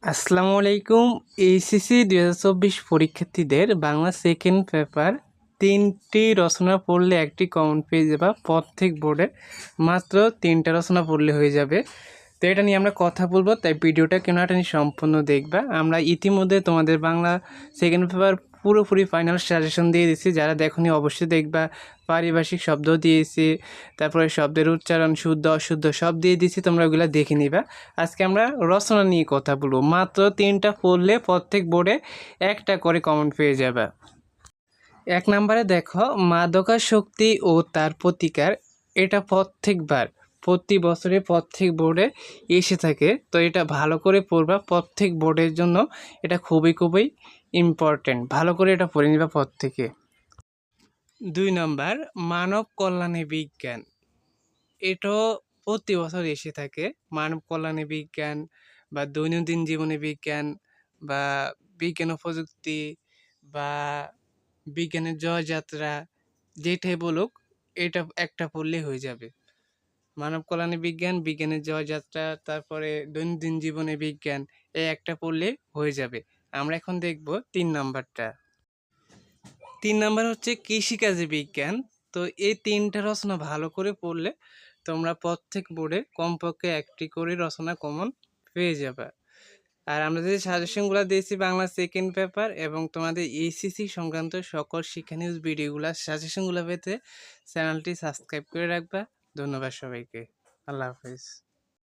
আসসালামু আলাইকুম। এইচএসসি 2024 পরীক্ষার্থীদের বাংলা সেকেন্ড পেপার 3টি রচনা পড়লে একটি কমন পেয়ে যাবা। প্রত্যেক বোর্ডে মাত্র 3টা রচনা পড়লে হয়ে যাবে। তো এটা নিয়ে আমরা কথা বলবো, তাই ভিডিওটা কেন একটা নিয়ে সম্পূর্ণ দেখবা। আমরা ইতিমধ্যে তোমাদের বাংলা সেকেন্ড পেপার পুরোপুরি ফাইনাল সাজেশন দিয়ে দিচ্ছি, যারা দেখোনি অবশ্যই দেখবা। পারিভাষিক শব্দ দিয়েছি, তারপরে শব্দের উচ্চারণ শুদ্ধ অশুদ্ধ সব দিয়ে দিচ্ছি, তোমরা ওগুলো দেখে নিবা। আজকে আমরা রচনা নিয়ে কথা বলবো। মাত্র 3টা পড়লে প্রত্যেক বোর্ডে একটা করে কমেন্ট পেয়ে যাবে। 1 নম্বরে দেখো, মাদকাসক্তি ও তার প্রতিকার। এটা প্রতি বছরে প্রত্যেক বোর্ডে এসে থাকে, তো এটা ভালো করে পড়বা। প্রত্যেক বোর্ডের জন্য এটা খুবই খুবই ইম্পর্টেন্ট, ভালো করে এটা পড়ে নিবা প্রত্যেকে। 2 নম্বর, মানব কল্যাণে বিজ্ঞান। এটাও প্রতি বছর এসে থাকে। মানব কল্যাণে বিজ্ঞান বা দৈনন্দিন জীবনে বিজ্ঞান বা বিজ্ঞান ও প্রযুক্তি বা বিজ্ঞানের জয়যাত্রা, যেটাই বলুক এটা একটা পড়লেই হয়ে যাবে। মানব কল্যাণে বিজ্ঞান, বিজ্ঞানের জয়যাত্রা, তারপরে দৈনন্দিন জীবনে বিজ্ঞান, এই একটা পড়লে হয়ে যাবে। আমরা এখন দেখব 3 নাম্বারটা। 3 নাম্বার হচ্ছে কৃষিকাজে বিজ্ঞান। তো এই 3টা রচনা ভালো করে পড়লে তোমরা প্রত্যেক বোর্ডে কমপক্ষে একটি করে রচনা কমন পেয়ে যাবে। আর আমরা যে সাজেশনগুলো দিয়েছি বাংলা সেকেন্ড পেপার এবং তোমাদের এইচএসসি সংক্রান্ত সকল শিক্ষা নিউজ ভিডিওগুলো সাজেশনগুলো পেতে চ্যানেলটি সাবস্ক্রাইব করে রাখবা। ধন্যবাদ সবাইকে। আল্লাহ হাফেজ।